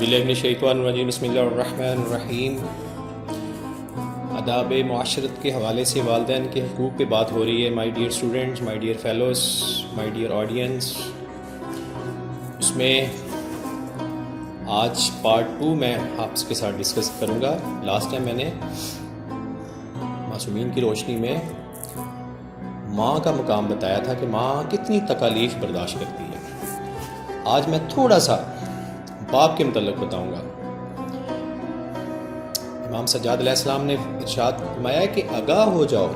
باللہ من الشیطان الرجیم بسم اللہ الرحمن الرحیم۔ آداب معاشرت کے حوالے سے والدین کے حقوق پہ بات ہو رہی ہے۔ My dear students, my dear fellows, my dear audience, اس میں آج پارٹ 2 میں آپ کے ساتھ ڈسکس کروں گا۔ لاسٹ ٹائم میں نے معصومین کی روشنی میں ماں کا مقام بتایا تھا کہ ماں کتنی تکالیف برداشت کرتی ہے۔ آج میں تھوڑا سا باپ کے متعلق بتاؤں گا۔ امام سجاد علیہ السلام نے ارشاد فرمایا ہے کہ آگاہ ہو جاؤ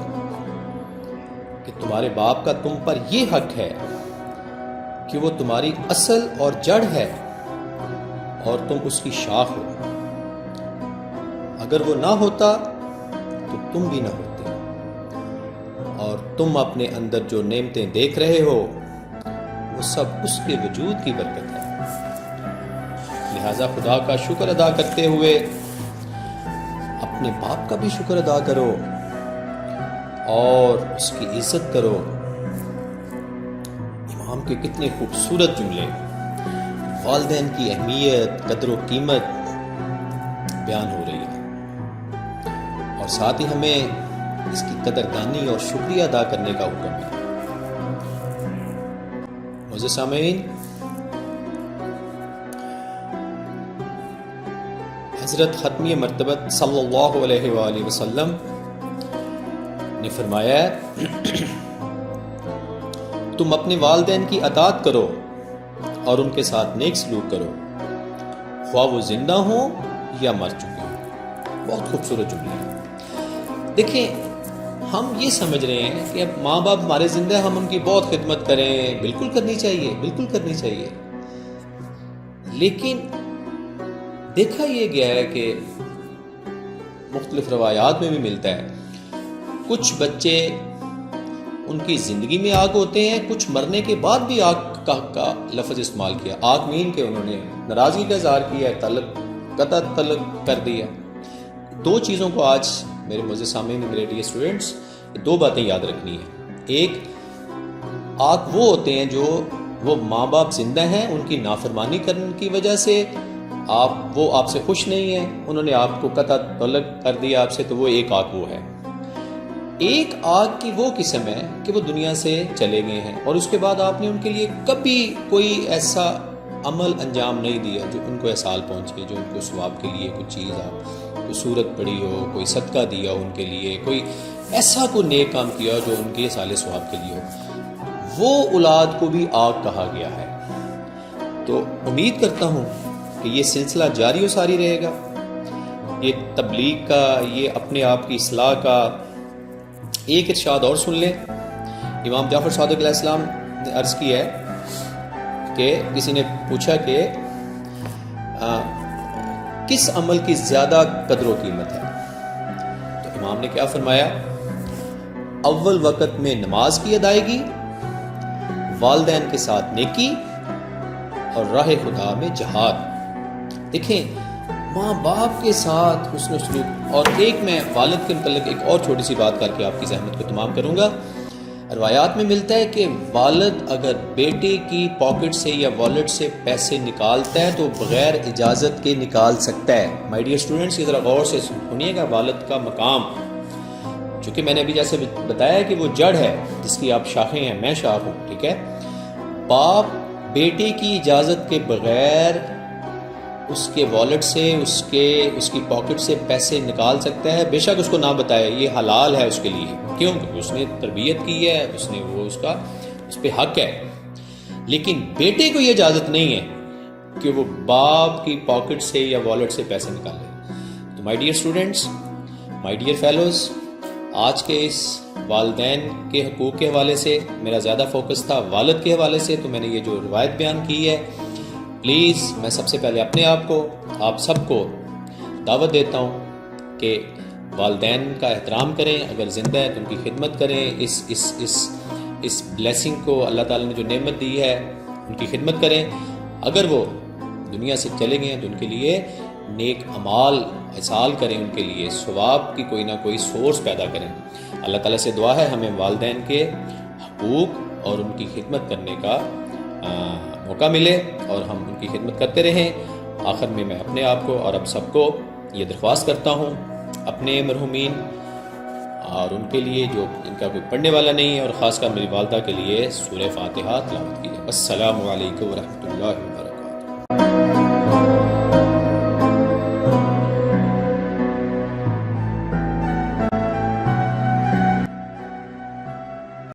کہ تمہارے باپ کا تم پر یہ حق ہے کہ وہ تمہاری اصل اور جڑ ہے اور تم اس کی شاخ ہو۔ اگر وہ نہ ہوتا تو تم بھی نہ ہوتے، اور تم اپنے اندر جو نعمتیں دیکھ رہے ہو وہ سب اس کے وجود کی برکت ہے۔ لہذا خدا کا شکر ادا کرتے ہوئے اپنے باپ کا بھی شکر ادا کرو اور اس کی عزت کرو۔ امام کے کتنے خوبصورت جملے، والدین کی اہمیت، قدر و قیمت بیان ہو رہی ہے، اور ساتھ ہی ہمیں اس کی قدردانی اور شکریہ ادا کرنے کا حکم ہے۔ معزز سامعین، حضرت ختمی مرتبہ صلی اللہ علیہ وآلہ وسلم نے فرمایا ہے تم اپنے والدین کی اطاعت کرو اور ان کے ساتھ نیک سلوک کرو، خواہ وہ زندہ ہوں یا مر چکے ہوں۔ بہت خوبصورت جملہ ہے۔ دیکھیں، ہم یہ سمجھ رہے ہیں کہ اب ماں باپ ہمارے زندہ ہیں، ہم ان کی بہت خدمت کریں، بالکل کرنی چاہیے، بالکل کرنی چاہیے، لیکن دیکھا یہ گیا ہے کہ مختلف روایات میں بھی ملتا ہے کچھ بچے ان کی زندگی میں آگ ہوتے ہیں، کچھ مرنے کے بعد بھی آگ کا لفظ استعمال کیا، آگ مین کے انہوں نے ناراضگی کا اظہار کیا، قطع طلب کر دیا۔ دو چیزوں کو آج میرے معزز سامعین، میرے ڈیئر اسٹوڈنٹس، دو باتیں یاد رکھنی ہیں۔ ایک، آگ وہ ہوتے ہیں جو وہ ماں باپ زندہ ہیں، ان کی نافرمانی کرنے کی وجہ سے وہ آپ سے خوش نہیں ہیں، انہوں نے آپ کو قطع طلب کر دیا آپ سے، تو وہ ایک آگ وہ ہے۔ ایک آگ کی وہ قسم ہے کہ وہ دنیا سے چلے گئے ہیں اور اس کے بعد آپ نے ان کے لیے کبھی کوئی ایسا عمل انجام نہیں دیا جو ان کو احسال پہنچے، جو ان کو ثواب کے لیے کچھ چیز، آپ کوئی سورت پڑھی ہو، کوئی صدقہ دیا ان کے لیے، کوئی ایسا کوئی نیک کام کیا جو ان کے سال ثواب کے لیے ہو، وہ اولاد کو بھی آگ کہا گیا ہے۔ تو امید کرتا ہوں کہ یہ سلسلہ جاری و ساری رہے گا، یہ تبلیغ کا، یہ اپنے آپ کی اصلاح کا۔ ایک ارشاد اور سن لیں۔ امام جعفر صادق علیہ السلام نے عرض کی ہے کہ کسی نے پوچھا کہ کس عمل کی زیادہ قدر و قیمت ہے، تو امام نے کیا فرمایا؟ اول وقت میں نماز کی ادائیگی، والدین کے ساتھ نیکی، اور راہ خدا میں جہاد۔ دیکھیں، ماں باپ کے ساتھ حسن و سلوک۔ اور ایک میں والد کے متعلق ایک اور چھوٹی سی بات کر کے آپ کی زحمت کو تمام کروں گا۔ روایات میں ملتا ہے کہ والد اگر بیٹے کی پاکٹ سے یا والیٹ سے پیسے نکالتا ہے تو بغیر اجازت کے نکال سکتا ہے۔ مائی ڈیئر اسٹوڈنٹس، یہ ذرا غور سے سنیے گا، والد کا مقام، چونکہ میں نے ابھی جیسے بتایا کہ وہ جڑ ہے جس کی آپ شاخیں ہیں، میں شاخ ہوں، ٹھیک ہے۔ باپ بیٹے کی اجازت کے بغیر اس کے والیٹ سے، اس کی پاکٹ سے پیسے نکال سکتا ہے، بے شک اس کو نہ بتائے، یہ حلال ہے اس کے لیے، کیوں؟ کیونکہ اس نے تربیت کی ہے، اس پہ حق ہے۔ لیکن بیٹے کو یہ اجازت نہیں ہے کہ وہ باپ کی پاکٹ سے یا والیٹ سے پیسے نکالے۔ تو مائی dear students, my dear fellows, آج کے اس والدین کے حقوق کے حوالے سے میرا زیادہ فوکس تھا والد کے حوالے سے، تو میں نے یہ جو روایت بیان کی ہے، پلیز میں سب سے پہلے اپنے آپ کو، آپ سب کو دعوت دیتا ہوں کہ والدین کا احترام کریں، اگر زندہ ہیں تو ان کی خدمت کریں، اس بلیسنگ کو اللہ تعالیٰ نے جو نعمت دی ہے ان کی خدمت کریں۔ اگر وہ دنیا سے چلے گئے ہیں تو ان کے لیے نیک اعمال ایصال کریں، ان کے لیے ثواب کی کوئی نہ کوئی سورس پیدا کریں۔ اللہ تعالیٰ سے دعا ہے ہمیں والدین کے حقوق اور ان کی خدمت کرنے کا موقع ملے اور ہم ان کی خدمت کرتے رہیں، آخر میں اپنے آپ کو اور اب سب کو یہ درخواست کرتا ہوں، اپنے مرحومین اور ان کے لیے جو ان کا کوئی پڑھنے والا نہیں ہے، اور خاص کر میری والدہ کے لیے سورہ فاتحہ تلاوت کیجیے۔ السلام علیکم ورحمۃ اللہ وبرکاتہ۔